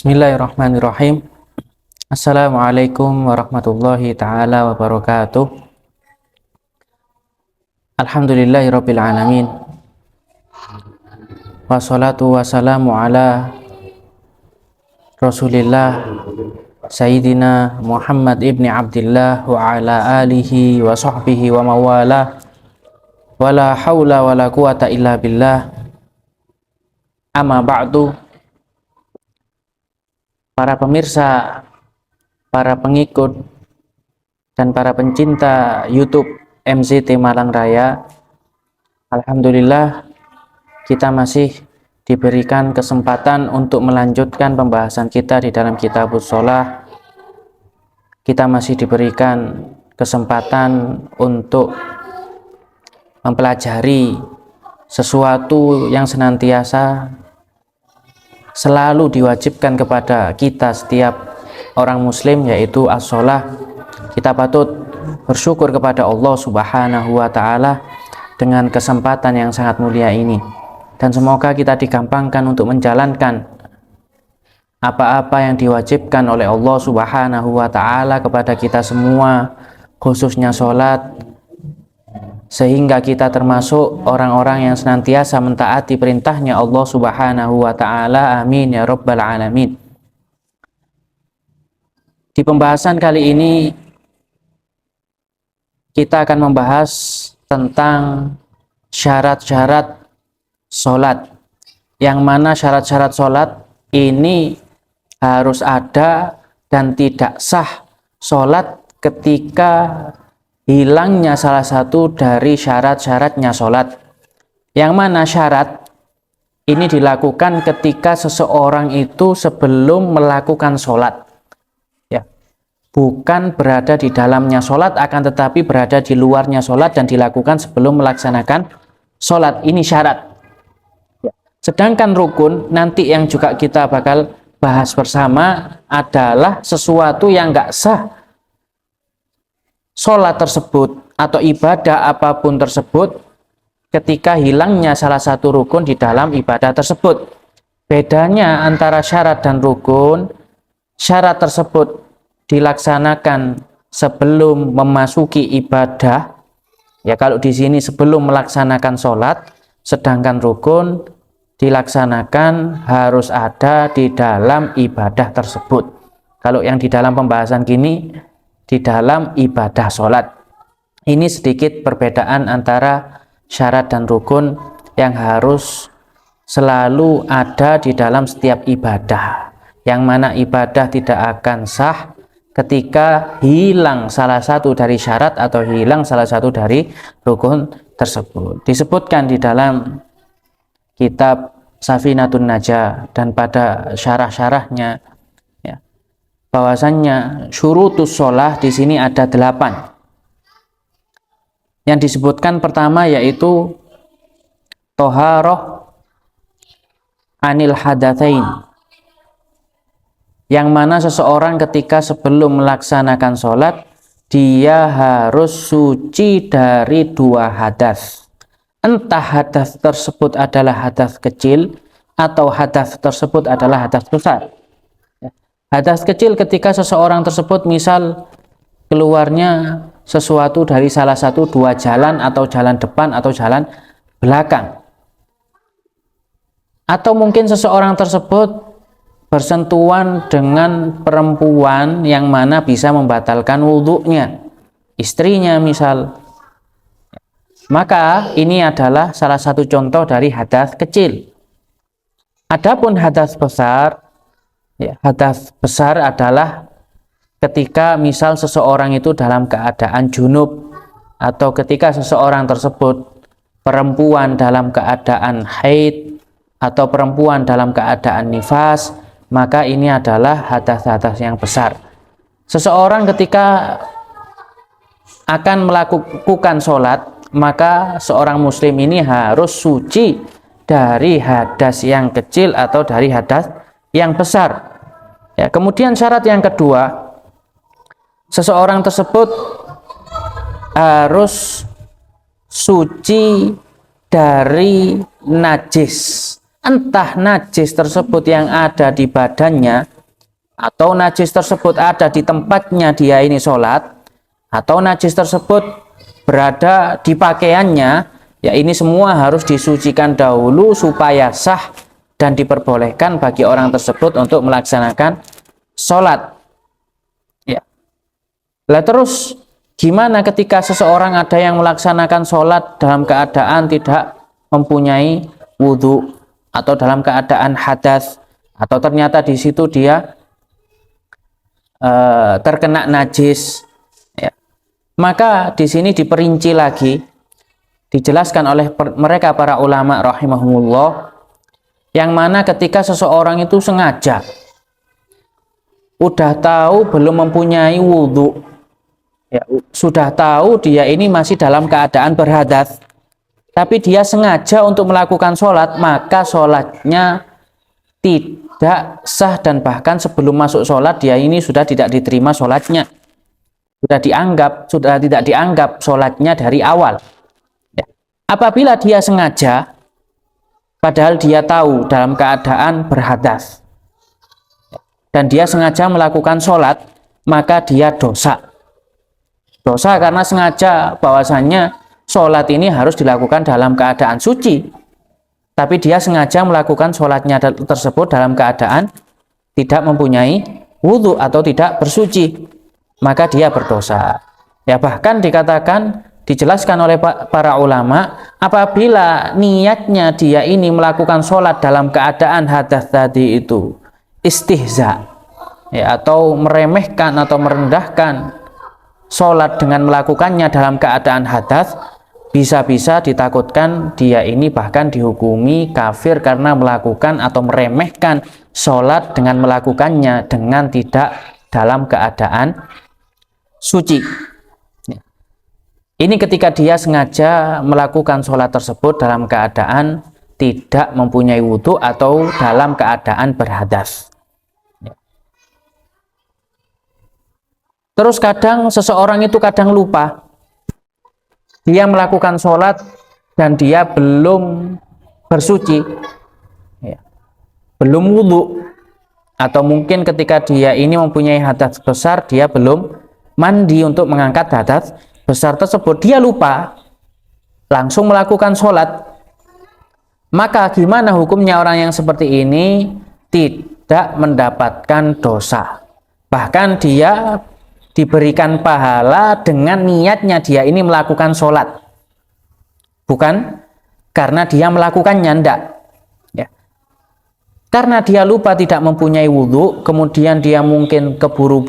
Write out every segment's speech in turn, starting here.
Bismillahirrahmanirrahim. Assalamualaikum warahmatullahi taala wabarakatuh. Alhamdulillahirabbil alamin. Wassalatu wassalamu ala Rasulillah Sayyidina Muhammad ibni Abdillah wa ala alihi wa sahbihi wa mawala. Wala haula wala quwata illa billah. Amma ba'du. Para pemirsa, para pengikut, dan para pencinta YouTube MZT Malang Raya, alhamdulillah kita masih diberikan kesempatan untuk melanjutkan pembahasan kita di dalam Kitabus Shalah. Kita masih diberikan kesempatan untuk mempelajari sesuatu yang senantiasa selalu diwajibkan kepada kita setiap orang muslim, yaitu as-shalah. Kita patut bersyukur kepada Allah Subhanahu wa ta'ala dengan kesempatan yang sangat mulia ini, dan semoga kita digampangkan untuk menjalankan apa-apa yang diwajibkan oleh Allah Subhanahu wa ta'ala kepada kita semua, khususnya sholat, sehingga kita termasuk orang-orang yang senantiasa mentaati perintahnya Allah Subhanahu wa ta'ala. Amin ya rabbal alamin. Di pembahasan kali ini kita akan membahas tentang syarat-syarat sholat, yang mana syarat-syarat sholat ini harus ada dan tidak sah sholat ketika hilangnya salah satu dari syarat-syaratnya sholat. Yang mana syarat ini dilakukan ketika seseorang itu sebelum melakukan sholat, ya, bukan berada di dalamnya sholat, akan tetapi berada di luarnya sholat dan dilakukan sebelum melaksanakan sholat. Ini syarat, ya. Sedangkan rukun nanti yang juga kita bakal bahas bersama adalah sesuatu yang nggak sah sholat tersebut atau ibadah apapun tersebut ketika hilangnya salah satu rukun di dalam ibadah tersebut. Bedanya antara syarat dan rukun, syarat tersebut dilaksanakan sebelum memasuki ibadah, ya, kalau di sini sebelum melaksanakan sholat, sedangkan rukun dilaksanakan harus ada di dalam ibadah tersebut. Kalau yang di dalam pembahasan gini di dalam ibadah sholat. Ini sedikit perbedaan antara syarat dan rukun yang harus selalu ada di dalam setiap ibadah, yang mana ibadah tidak akan sah ketika hilang salah satu dari syarat atau hilang salah satu dari rukun tersebut. Disebutkan di dalam kitab Safinatun Najah dan pada syarah-syarahnya, bahwasannya syurutus sholah di sini ada 8. Yang disebutkan pertama yaitu toharoh anil hadatsain, yang mana seseorang ketika sebelum melaksanakan sholat dia harus suci dari 2 hadas. Entah hadas tersebut adalah hadas kecil atau hadas tersebut adalah hadas besar. Hadas kecil ketika seseorang tersebut misal keluarnya sesuatu dari salah satu 2 jalan, atau jalan depan atau jalan belakang. Atau mungkin seseorang tersebut bersentuhan dengan perempuan yang mana bisa membatalkan wudhunya, istrinya misal. Maka ini adalah salah satu contoh dari hadas kecil. Adapun hadas besar, ya, hadas besar adalah ketika misal seseorang itu dalam keadaan junub, atau ketika seseorang tersebut perempuan dalam keadaan haid atau perempuan dalam keadaan nifas, maka ini adalah hadas-hadas yang besar. Seseorang ketika akan melakukan sholat, maka seorang muslim ini harus suci dari hadas yang kecil atau dari hadas yang besar. Ya, kemudian syarat yang kedua, seseorang tersebut harus suci dari najis entah najis tersebut yang ada di badannya, atau najis tersebut ada di tempatnya dia ini sholat, atau najis tersebut berada di pakaiannya, ya ini semua harus disucikan dahulu supaya sah dan diperbolehkan bagi orang tersebut untuk melaksanakan sholat. Ya. Lah terus gimana ketika seseorang ada yang melaksanakan sholat dalam keadaan tidak mempunyai wudhu atau dalam keadaan hadas, atau ternyata di situ dia terkena najis, ya. Maka di sini diperinci lagi, dijelaskan oleh mereka para ulama rahimahumullah, yang mana ketika seseorang itu sengaja udah tahu belum mempunyai wudhu, ya, sudah tahu dia ini masih dalam keadaan berhadas, tapi dia sengaja untuk melakukan sholat, maka sholatnya tidak sah, dan bahkan sebelum masuk sholat dia ini sudah tidak diterima sholatnya, sudah tidak dianggap sholatnya dari awal. Ya. Apabila dia sengaja, padahal dia tahu dalam keadaan berhadas, dan dia sengaja melakukan sholat, maka dia dosa karena sengaja bahwasannya sholat ini harus dilakukan dalam keadaan suci, tapi dia sengaja melakukan sholatnya tersebut dalam keadaan tidak mempunyai wudhu atau tidak bersuci, maka dia berdosa. Ya, bahkan dikatakan, dijelaskan oleh para ulama, apabila niatnya dia ini melakukan sholat dalam keadaan hadas tadi itu istihza, ya, atau meremehkan atau merendahkan sholat dengan melakukannya dalam keadaan hadas, bisa-bisa ditakutkan dia ini bahkan dihukumi kafir karena melakukan atau meremehkan sholat dengan melakukannya dengan tidak dalam keadaan suci. Ini ketika dia sengaja melakukan sholat tersebut dalam keadaan tidak mempunyai wudhu atau dalam keadaan berhadas. Terus kadang seseorang itu kadang lupa, dia melakukan sholat dan dia belum bersuci, ya, belum wudhu, atau mungkin ketika dia ini mempunyai hadas besar, dia belum mandi untuk mengangkat hadas besar tersebut, dia lupa langsung melakukan sholat. Maka gimana hukumnya orang yang seperti ini? Tidak mendapatkan dosa, bahkan dia diberikan pahala dengan niatnya dia ini melakukan sholat, bukan karena dia melakukannya, ndak, ya. Karena dia lupa tidak mempunyai wudhu, kemudian dia mungkin keburu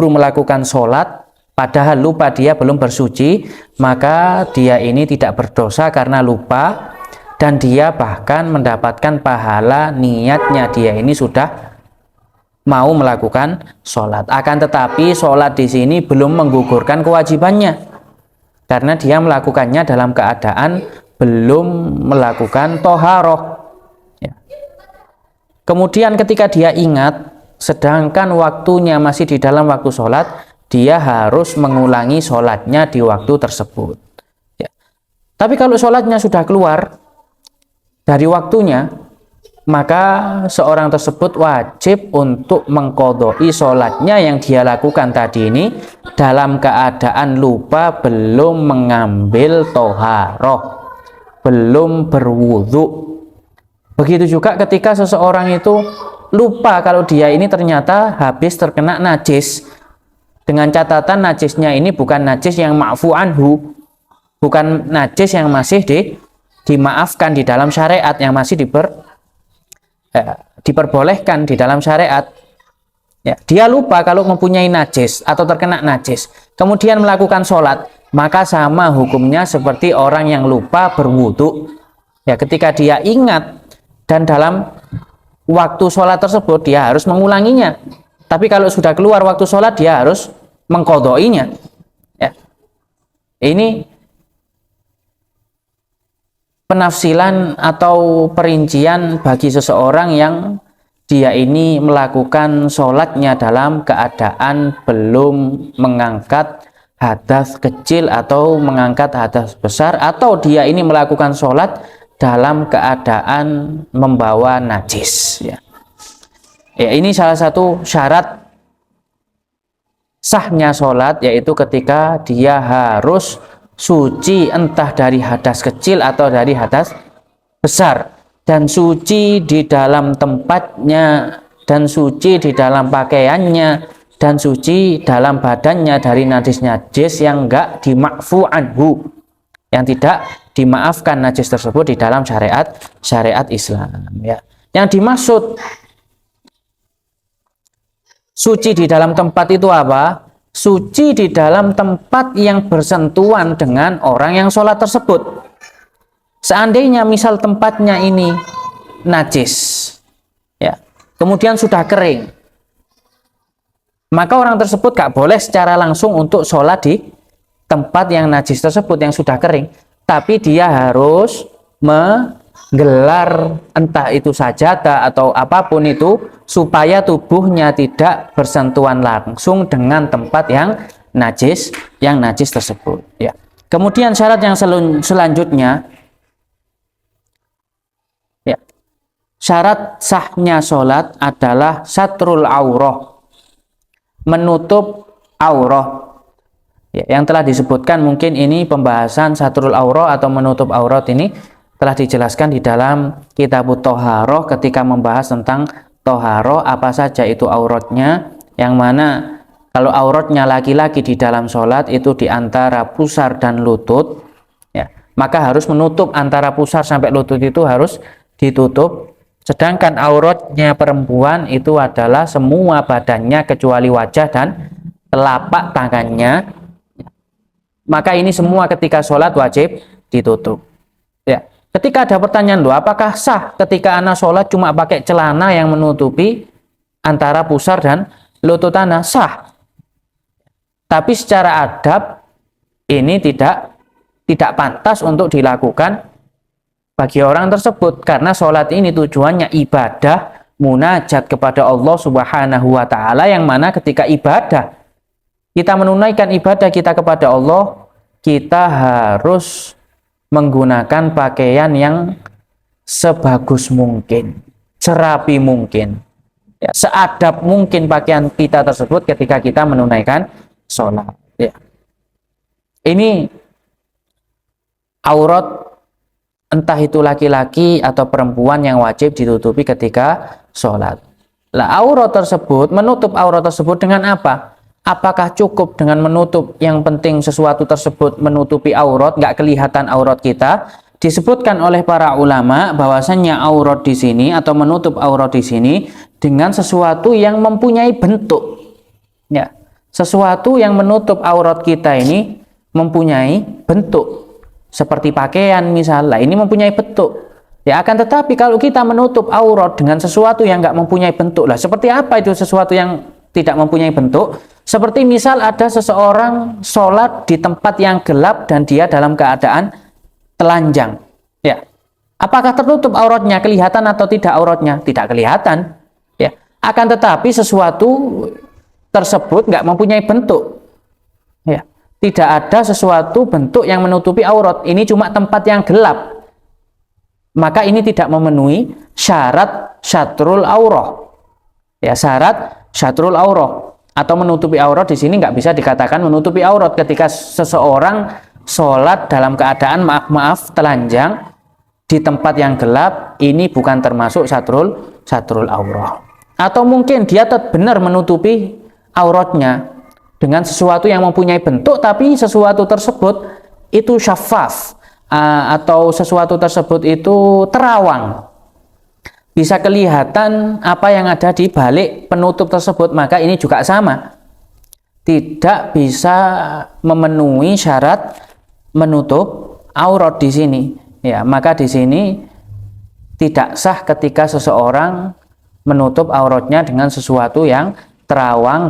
melakukan sholat, padahal lupa dia belum bersuci, maka dia ini tidak berdosa karena lupa, dan dia bahkan mendapatkan pahala niatnya dia ini sudah mau melakukan sholat. Akan tetapi sholat di sini belum menggugurkan kewajibannya, karena dia melakukannya dalam keadaan belum melakukan toharoh, ya. Kemudian ketika dia ingat, sedangkan waktunya masih di dalam waktu sholat, dia harus mengulangi sholatnya di waktu tersebut, ya. Tapi kalau sholatnya sudah keluar dari waktunya, maka seorang tersebut wajib untuk mengqadha'i sholatnya yang dia lakukan tadi ini dalam keadaan lupa, belum mengambil toharoh, belum berwudhu. Begitu juga ketika seseorang itu lupa kalau dia ini ternyata habis terkena najis, dengan catatan najisnya ini bukan najis yang ma'fu anhu, bukan najis yang masih dimaafkan di dalam syariat, yang masih diperbolehkan di dalam syariat, ya. Dia lupa kalau mempunyai najis atau terkena najis, kemudian melakukan sholat, maka sama hukumnya seperti orang yang lupa berwudu, ya. Ketika dia ingat dan dalam waktu sholat tersebut, dia harus mengulanginya. Tapi kalau sudah keluar waktu sholat, dia harus mengqadha'inya, ya. Ini penafsilan atau perincian bagi seseorang yang dia ini melakukan sholatnya dalam keadaan belum mengangkat hadas kecil atau mengangkat hadas besar, atau dia ini melakukan sholat dalam keadaan membawa najis. Ya, ini salah satu syarat sahnya sholat, yaitu ketika dia harus suci entah dari hadas kecil atau dari hadas besar, dan suci di dalam tempatnya, dan suci di dalam pakaiannya, dan suci dalam badannya dari najis-najis yang enggak dimakfu anhu, yang tidak dimaafkan najis tersebut di dalam syariat Islam. Ya, yang dimaksud suci di dalam tempat itu apa? Suci di dalam tempat yang bersentuhan dengan orang yang sholat tersebut. Seandainya misal tempatnya ini najis, ya, kemudian sudah kering, maka orang tersebut gak boleh secara langsung untuk sholat di tempat yang najis tersebut yang sudah kering, tapi dia harus menggelar entah itu sajadah atau apapun itu supaya tubuhnya tidak bersentuhan langsung dengan tempat yang najis tersebut. Ya. Kemudian syarat yang selanjutnya, ya, syarat sahnya sholat adalah satrul aurah, menutup aurah. Ya, yang telah disebutkan, mungkin ini pembahasan satrul aurah atau menutup aurat ini telah dijelaskan di dalam kitab Thaharah ketika membahas tentang Thaharah, apa saja itu auratnya, yang mana kalau auratnya laki-laki di dalam sholat itu di antara pusar dan lutut, ya, maka harus menutup antara pusar sampai lutut, itu harus ditutup. Sedangkan auratnya perempuan itu adalah semua badannya kecuali wajah dan telapak tangannya. Maka ini semua ketika sholat wajib ditutup. Ya, ketika ada pertanyaan, loh, apakah sah ketika anak sholat cuma pakai celana yang menutupi antara pusar dan lutut anak? Sah. Tapi secara adab ini tidak pantas untuk dilakukan bagi orang tersebut, karena sholat ini tujuannya ibadah, munajat kepada Allah Subhanahu wa Ta'ala, yang mana ketika ibadah kita menunaikan ibadah kita kepada Allah, kita harus menggunakan pakaian yang sebagus mungkin, serapi mungkin, ya, seadab mungkin pakaian kita tersebut ketika kita menunaikan sholat. Ya. Ini aurat entah itu laki-laki atau perempuan yang wajib ditutupi ketika sholat. Lah, aurat tersebut, menutup aurat tersebut dengan apa? Apakah cukup dengan menutup, yang penting sesuatu tersebut menutupi aurat, nggak kelihatan aurat kita? Disebutkan oleh para ulama bahwasannya aurat di sini atau menutup aurat di sini dengan sesuatu yang mempunyai bentuk. Ya, sesuatu yang menutup aurat kita ini mempunyai bentuk. Seperti pakaian misalnya, ini mempunyai bentuk. Ya, akan tetapi kalau kita menutup aurat dengan sesuatu yang nggak mempunyai bentuk, lah seperti apa itu sesuatu yang tidak mempunyai bentuk? Seperti misal ada seseorang sholat di tempat yang gelap dan dia dalam keadaan telanjang. Ya, apakah tertutup auratnya? Kelihatan atau tidak auratnya? Tidak kelihatan. Ya, akan tetapi sesuatu tersebut nggak mempunyai bentuk. Ya, tidak ada sesuatu bentuk yang menutupi aurat. Ini cuma tempat yang gelap. Maka ini tidak memenuhi syarat syatrul aurah. Ya, syarat syatrul aurah atau menutupi aurat di sini nggak bisa dikatakan menutupi aurat ketika seseorang sholat dalam keadaan maaf telanjang di tempat yang gelap. Ini bukan termasuk syatrul aurah. Atau mungkin dia benar menutupi auratnya dengan sesuatu yang mempunyai bentuk, tapi sesuatu tersebut itu syafaf, atau sesuatu tersebut itu terawang, bisa kelihatan apa yang ada di balik penutup tersebut, maka ini juga sama, tidak bisa memenuhi syarat menutup aurat di sini. Ya, maka di sini tidak sah ketika seseorang menutup auratnya dengan sesuatu yang terawang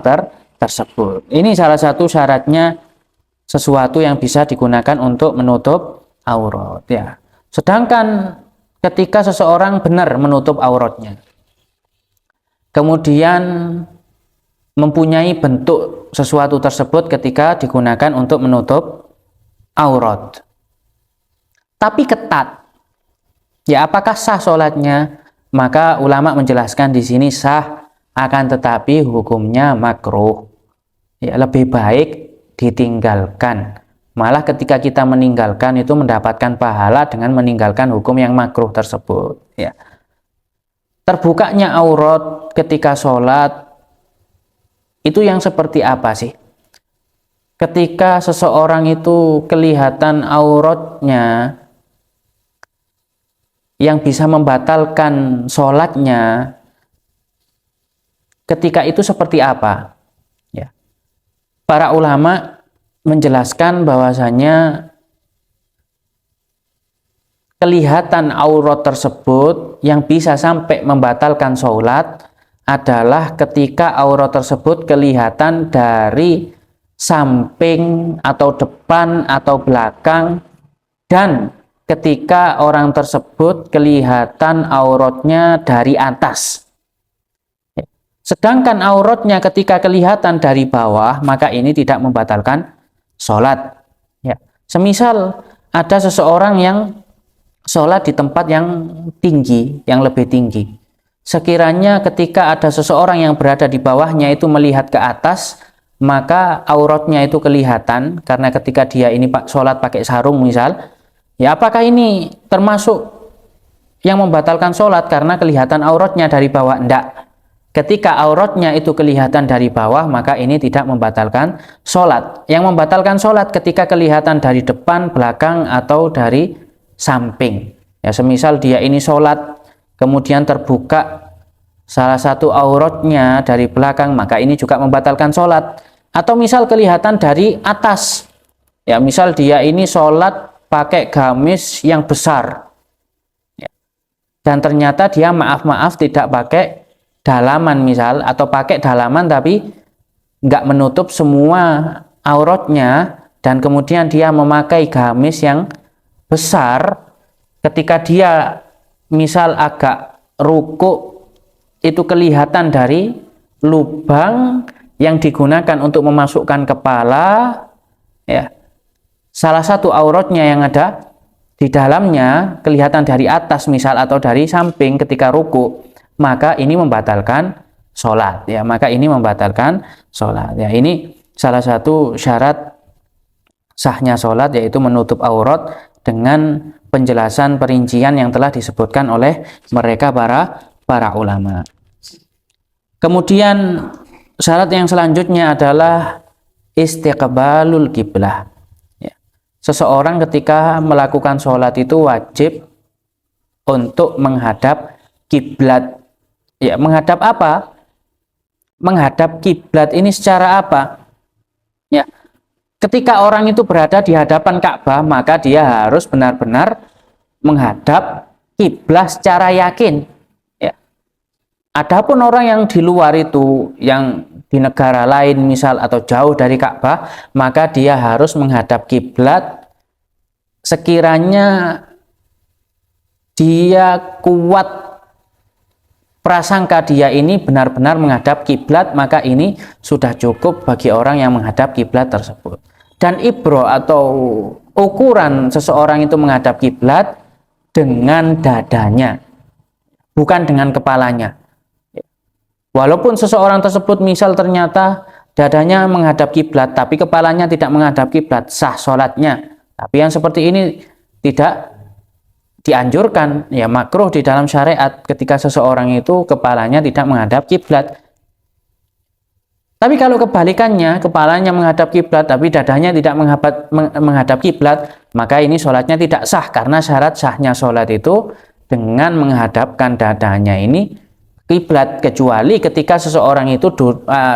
tersebut. Ini salah satu syaratnya sesuatu yang bisa digunakan untuk menutup aurat. Ya. Sedangkan ketika seseorang benar menutup auratnya, kemudian mempunyai bentuk sesuatu tersebut ketika digunakan untuk menutup aurat, tapi ketat, Ya, apakah sah sholatnya? Maka ulama menjelaskan di sini sah, akan tetapi hukumnya makruh. Ya, lebih baik ditinggalkan. Malah ketika kita meninggalkan itu mendapatkan pahala dengan meninggalkan hukum yang makruh tersebut. Ya. Terbukanya aurat ketika sholat itu yang seperti apa sih? Ketika seseorang itu kelihatan auratnya yang bisa membatalkan sholatnya, ketika itu seperti apa? Ya. Para ulama menjelaskan bahwasanya kelihatan aurat tersebut yang bisa sampai membatalkan sholat adalah ketika aurat tersebut kelihatan dari samping atau depan atau belakang, dan ketika orang tersebut kelihatan auratnya dari atas. Sedangkan auratnya ketika kelihatan dari bawah, maka ini tidak membatalkan sholat. Ya. Semisal ada seseorang yang sholat di tempat yang tinggi, yang lebih tinggi. Sekiranya ketika ada seseorang yang berada di bawahnya itu melihat ke atas, maka auratnya itu kelihatan, karena ketika dia ini sholat pakai sarung misal, ya apakah ini termasuk yang membatalkan sholat karena kelihatan auratnya dari bawah? Enggak. Ketika auratnya itu kelihatan dari bawah, maka ini tidak membatalkan sholat. Yang membatalkan sholat ketika kelihatan dari depan, belakang, atau dari samping. Ya, semisal dia ini sholat, kemudian terbuka salah satu auratnya dari belakang, maka ini juga membatalkan sholat. Atau misal kelihatan dari atas, ya misal dia ini sholat pakai gamis yang besar, ya, dan ternyata dia maaf tidak pakai dalaman misal, atau pakai dalaman tapi nggak menutup semua auratnya, dan kemudian dia memakai gamis yang besar, ketika dia misal agak ruku itu kelihatan dari lubang yang digunakan untuk memasukkan kepala, ya salah satu auratnya yang ada di dalamnya kelihatan dari atas misal atau dari samping ketika ruku, maka ini membatalkan sholat. Ya, maka ini membatalkan sholat. Ya, ini salah satu syarat sahnya sholat, yaitu menutup aurat dengan penjelasan perincian yang telah disebutkan oleh mereka para ulama. Kemudian syarat yang selanjutnya adalah istiqbalul kiblah. Ya. Seseorang ketika melakukan sholat itu wajib untuk menghadap kiblat. Ya, menghadap apa? Menghadap kiblat ini secara apa? Ya, ketika orang itu berada di hadapan Ka'bah, maka dia harus benar-benar menghadap kiblat secara yakin. Ya. Adapun orang yang di luar itu, yang di negara lain misal atau jauh dari Ka'bah, maka dia harus menghadap kiblat sekiranya dia kuat prasangka dia ini benar-benar menghadap kiblat, maka ini sudah cukup bagi orang yang menghadap kiblat tersebut. Dan ibro atau ukuran seseorang itu menghadap kiblat dengan dadanya, bukan dengan kepalanya. Walaupun seseorang tersebut misal ternyata dadanya menghadap kiblat tapi kepalanya tidak menghadap kiblat, sah sholatnya. Tapi yang seperti ini tidak dianjurkan, ya makruh di dalam syariat ketika seseorang itu kepalanya tidak menghadap kiblat. Tapi kalau kebalikannya, kepalanya menghadap kiblat tapi dadanya tidak menghadap kiblat, maka ini sholatnya tidak sah, karena syarat sahnya sholat itu dengan menghadapkan dadanya ini kiblat, kecuali ketika seseorang itu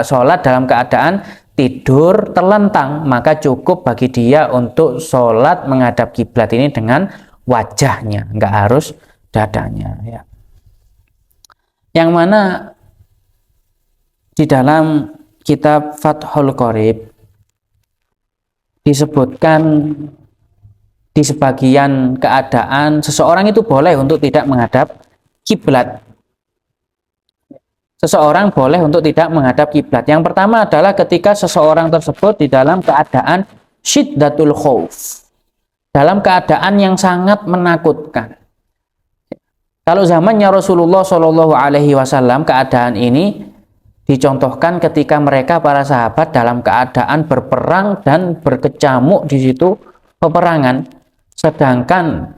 sholat dalam keadaan tidur terlentang, maka cukup bagi dia untuk sholat menghadap kiblat ini dengan wajahnya, nggak harus dadanya. Ya. Yang mana di dalam kitab Fathul Qorib disebutkan di sebagian keadaan seseorang itu boleh untuk tidak menghadap kiblat. Seseorang boleh untuk tidak menghadap kiblat. Yang pertama adalah ketika seseorang tersebut di dalam keadaan syiddatul khauf, dalam keadaan yang sangat menakutkan. Kalau zamannya Rasulullah Shallallahu Alaihi Wasallam, keadaan ini dicontohkan ketika mereka para sahabat dalam keadaan berperang dan berkecamuk di situ peperangan, sedangkan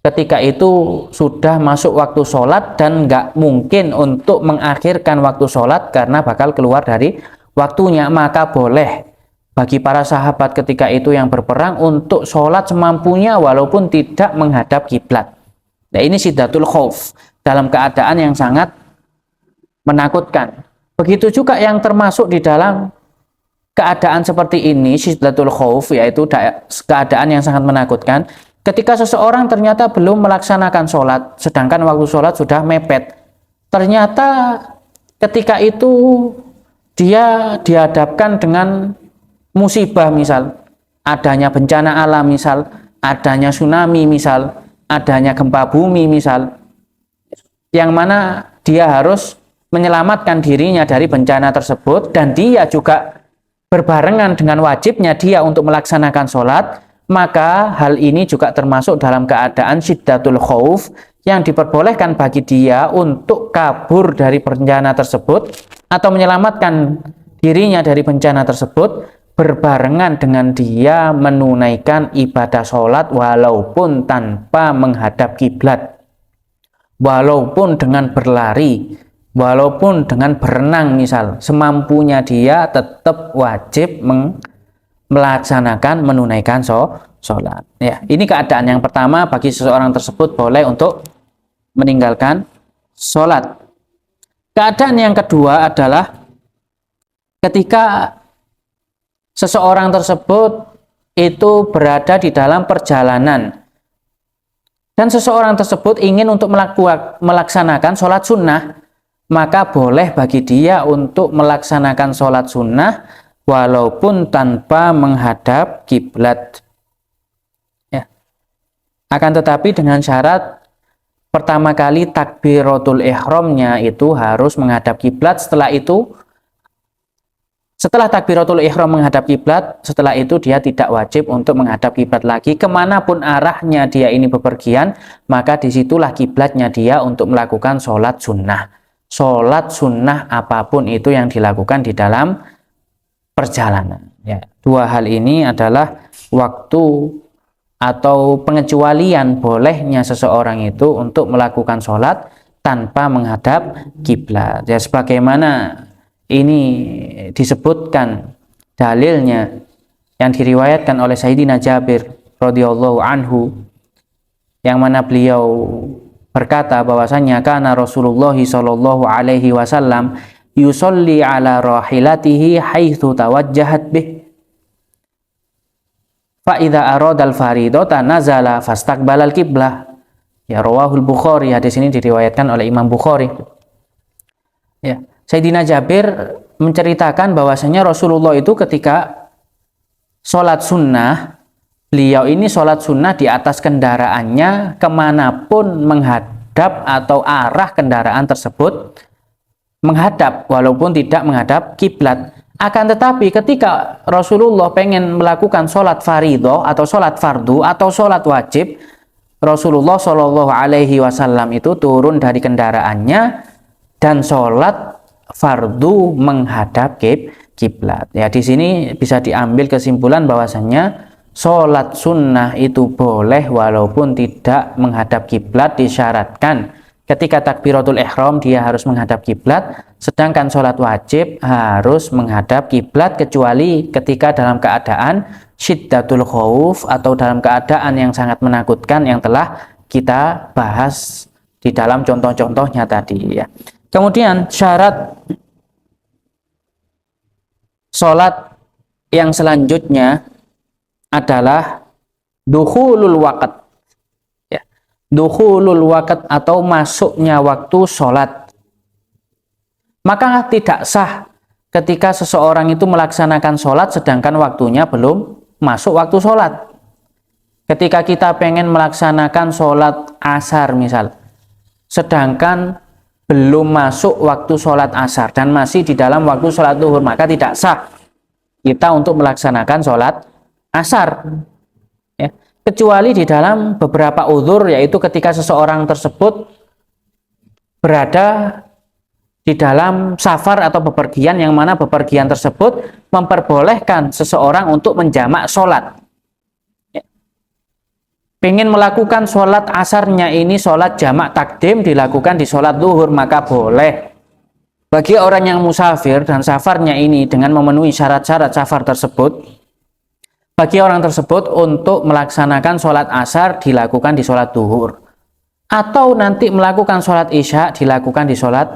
ketika itu sudah masuk waktu sholat dan nggak mungkin untuk mengakhirkan waktu sholat karena bakal keluar dari waktunya, maka boleh bagi para sahabat ketika itu yang berperang untuk sholat semampunya walaupun tidak menghadap kiblat. Nah, ini syiddatul khauf, dalam keadaan yang sangat menakutkan. Begitu juga yang termasuk di dalam keadaan seperti ini, syiddatul khauf, yaitu keadaan yang sangat menakutkan, ketika seseorang ternyata belum melaksanakan sholat, sedangkan waktu sholat sudah mepet. Ternyata ketika itu dia dihadapkan dengan musibah, misal adanya bencana alam, misal adanya tsunami, misal adanya gempa bumi, misal, yang mana dia harus menyelamatkan dirinya dari bencana tersebut, dan dia juga berbarengan dengan wajibnya dia untuk melaksanakan sholat, maka hal ini juga termasuk dalam keadaan syiddatul khauf, yang diperbolehkan bagi dia untuk kabur dari bencana tersebut atau menyelamatkan dirinya dari bencana tersebut berbarengan dengan dia menunaikan ibadah sholat walaupun tanpa menghadap kiblat, walaupun dengan berlari, walaupun dengan berenang, misal semampunya dia tetap wajib melaksanakan menunaikan sholat. Ya, ini keadaan yang pertama, bagi seseorang tersebut boleh untuk meninggalkan sholat. Keadaan yang kedua adalah ketika seseorang tersebut itu berada di dalam perjalanan dan seseorang tersebut ingin untuk melaksanakan sholat sunnah, maka boleh bagi dia untuk melaksanakan sholat sunnah walaupun tanpa menghadap kiblat. Ya. Akan tetapi dengan syarat pertama kali takbiratul ihramnya itu harus menghadap kiblat. Setelah takbiratul ihram menghadap kiblat, setelah itu dia tidak wajib untuk menghadap kiblat lagi. Kemanapun arahnya dia ini bepergian, maka disitulah kiblatnya dia untuk melakukan sholat sunnah. Sholat sunnah apapun itu yang dilakukan di dalam perjalanan. Ya, dua hal ini adalah waktu atau pengecualian bolehnya seseorang itu untuk melakukan sholat tanpa menghadap kiblat. Ya, sebagaimana ini disebutkan dalilnya yang diriwayatkan oleh Sayyidina Jabir radhiyallahu anhu, yang mana beliau berkata bahwasanya kana Rasulullah sallallahu alaihi wasallam yusolli ala rahilatihi haitsu tawajjahat bih fa idza arada al-faridata nazala fastaqbala al-qiblah. Ya, rawahul Bukhari. Hadis ini diriwayatkan oleh Imam Bukhari. Ya, Sayyidina Jabir menceritakan bahwasanya Rasulullah itu ketika sholat sunnah, beliau ini sholat sunnah di atas kendaraannya, kemanapun menghadap atau arah kendaraan tersebut menghadap, walaupun tidak menghadap kiblat. Akan tetapi ketika Rasulullah pengen melakukan sholat fardhu atau sholat fardu atau sholat wajib, Rasulullah Shallallahu Alaihi Wasallam itu turun dari kendaraannya dan sholat fardu menghadap kiblat. Ya, di sini bisa diambil kesimpulan bahwasannya sholat sunnah itu boleh walaupun tidak menghadap kiblat, disyaratkan ketika takbiratul ihram dia harus menghadap kiblat, sedangkan sholat wajib harus menghadap kiblat kecuali ketika dalam keadaan syiddatul khauf atau dalam keadaan yang sangat menakutkan yang telah kita bahas di dalam contoh-contohnya tadi, ya. Kemudian syarat sholat yang selanjutnya adalah dukhulul waqt, ya. Dukhulul waqt atau masuknya waktu sholat. Maka tidak sah ketika seseorang itu melaksanakan sholat sedangkan waktunya belum masuk waktu sholat. Ketika kita pengen melaksanakan sholat asar misal, sedangkan belum masuk waktu sholat asar dan masih di dalam waktu sholat zuhur, maka tidak sah kita untuk melaksanakan sholat asar, ya. kecuali di dalam beberapa uzur, yaitu ketika seseorang tersebut berada di dalam safar atau bepergian, yang mana bepergian tersebut memperbolehkan seseorang untuk menjamak sholat. Pengen melakukan sholat asarnya ini, sholat jamak takdim dilakukan di sholat zuhur, maka boleh. Bagi orang yang musafir dan safarnya ini dengan memenuhi syarat-syarat safar tersebut, bagi orang tersebut untuk melaksanakan sholat asar dilakukan di sholat zuhur, atau nanti melakukan sholat isya dilakukan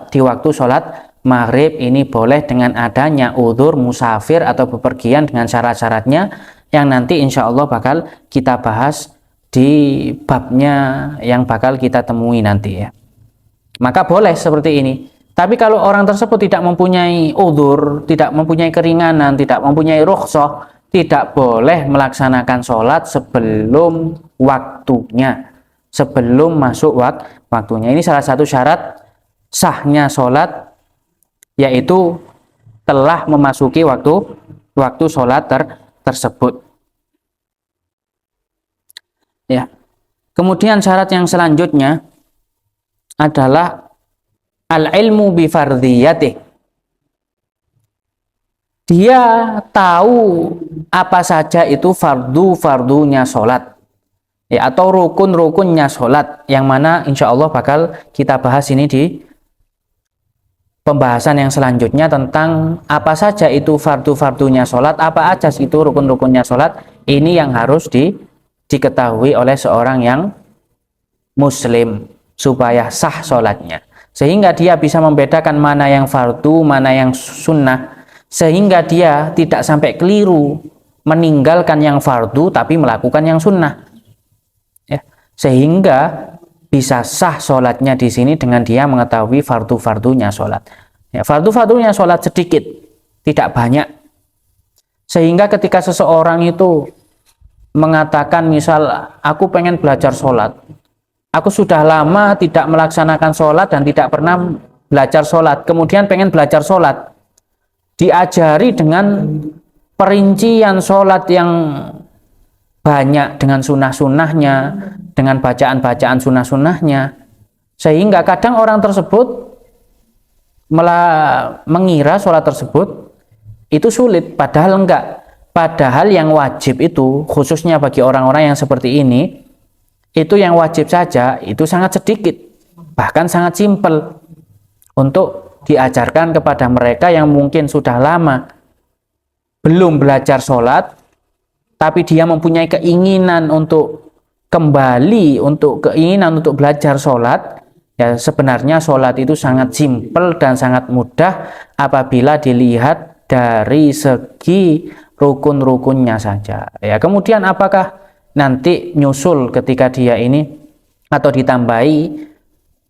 di waktu sholat maghrib. Ini boleh dengan adanya udzur musafir atau bepergian dengan syarat-syaratnya yang nanti insya Allah bakal kita bahas di babnya yang bakal kita temui nanti ya. Maka boleh seperti ini. Tapi kalau orang tersebut tidak mempunyai udzur, tidak mempunyai keringanan, tidak mempunyai rukhsah, tidak boleh melaksanakan sholat sebelum waktunya, sebelum masuk waktunya. Ini salah satu syarat sahnya sholat, yaitu telah memasuki waktu sholat tersebut. Ya. Kemudian syarat yang selanjutnya adalah al-ilmu bi fardhiyatih. Dia tahu apa saja itu fardunya sholat, ya, atau rukun-rukunnya sholat, yang mana insya Allah bakal kita bahas ini di pembahasan yang selanjutnya tentang apa saja itu fardunya sholat, apa aja itu rukun-rukunnya sholat. Ini yang harus diketahui oleh seorang yang muslim supaya sah sholatnya, sehingga dia bisa membedakan mana yang fardu, mana yang sunnah, sehingga dia tidak sampai keliru meninggalkan yang fardu tapi melakukan yang sunnah, ya, sehingga bisa sah sholatnya di sini dengan dia mengetahui fardunya sholat. Ya, fardunya sholat sedikit, tidak banyak, sehingga ketika seseorang itu mengatakan, misal aku pengen belajar sholat, aku sudah lama tidak melaksanakan sholat dan tidak pernah belajar sholat, kemudian pengen belajar sholat, diajari dengan perincian sholat yang banyak, dengan sunnah-sunnahnya, dengan bacaan-bacaan sunnah-sunnahnya, sehingga kadang orang tersebut mengira sholat tersebut itu sulit, padahal enggak. Padahal yang wajib itu, khususnya bagi orang-orang yang seperti ini, itu yang wajib saja itu sangat sedikit, bahkan sangat simpel untuk diajarkan kepada mereka yang mungkin sudah lama belum belajar sholat, tapi dia mempunyai keinginan untuk kembali, keinginan untuk belajar sholat. Ya, sebenarnya sholat itu sangat simpel dan sangat mudah apabila dilihat dari segi rukun-rukunnya saja. Ya, kemudian apakah nanti nyusul ketika dia ini atau ditambahi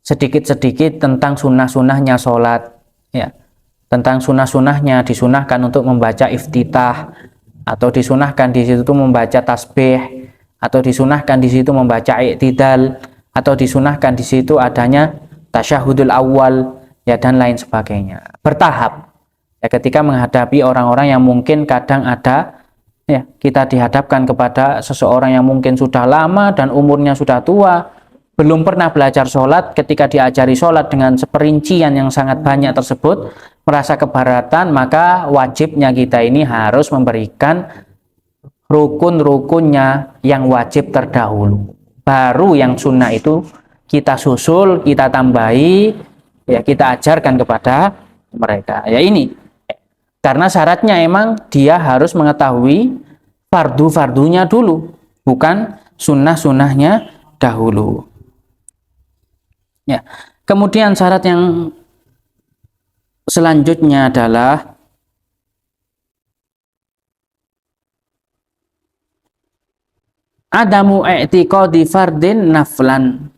sedikit-sedikit tentang sunnah-sunnahnya sholat, ya, tentang sunnah-sunnahnya, disunahkan untuk membaca iftitah, atau disunahkan di situ membaca tasbih, atau disunahkan di situ membaca i'tidal, atau disunahkan di situ adanya tasyahudul awal, ya, dan lain sebagainya. Bertahap. Ya, ketika menghadapi orang-orang yang mungkin kadang ada, ya, kita dihadapkan kepada seseorang yang mungkin sudah lama dan umurnya sudah tua, belum pernah belajar sholat, ketika diajari sholat dengan seperincian yang sangat banyak tersebut, merasa keberatan, maka wajibnya kita ini harus memberikan rukun-rukunnya yang wajib terdahulu. Baru yang sunnah itu kita susul, kita tambahi, ya, kita ajarkan kepada mereka. Ya, ini. Karena syaratnya emang dia harus mengetahui fardunya dulu, bukan sunnah-sunnahnya dahulu. Ya. Kemudian syarat yang selanjutnya adalah adamu i'tiqadi fardin naflan.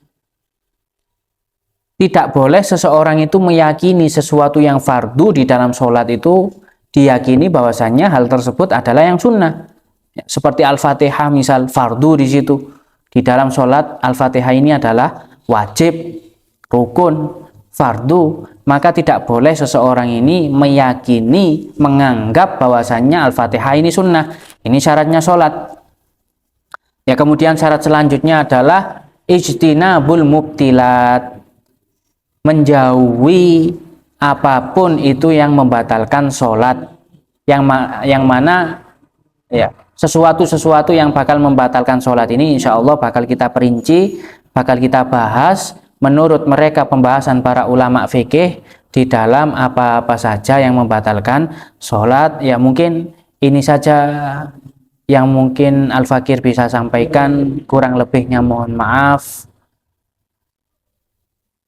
Tidak boleh seseorang itu meyakini sesuatu yang fardu di dalam sholat itu diyakini bahwasannya hal tersebut adalah yang sunnah. Ya, seperti Al-Fatihah misal, fardu di situ. Di dalam sholat Al-Fatihah ini adalah wajib, rukun, fardu, maka tidak boleh seseorang ini meyakini, menganggap bahwasannya Al-Fatihah ini sunnah. Ini syaratnya sholat. Ya, kemudian syarat selanjutnya adalah ijtinabul mubtilat, menjauhi apapun itu yang membatalkan sholat, yang mana ya sesuatu yang bakal membatalkan sholat ini insya Allah bakal kita perinci, bakal kita bahas menurut mereka pembahasan para ulama fikih di dalam apa-apa saja yang membatalkan sholat. Ya, mungkin ini saja yang mungkin Al-Fakir bisa sampaikan, kurang lebihnya mohon maaf.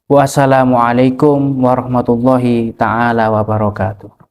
Wassalamualaikum warahmatullahi ta'ala wabarakatuh.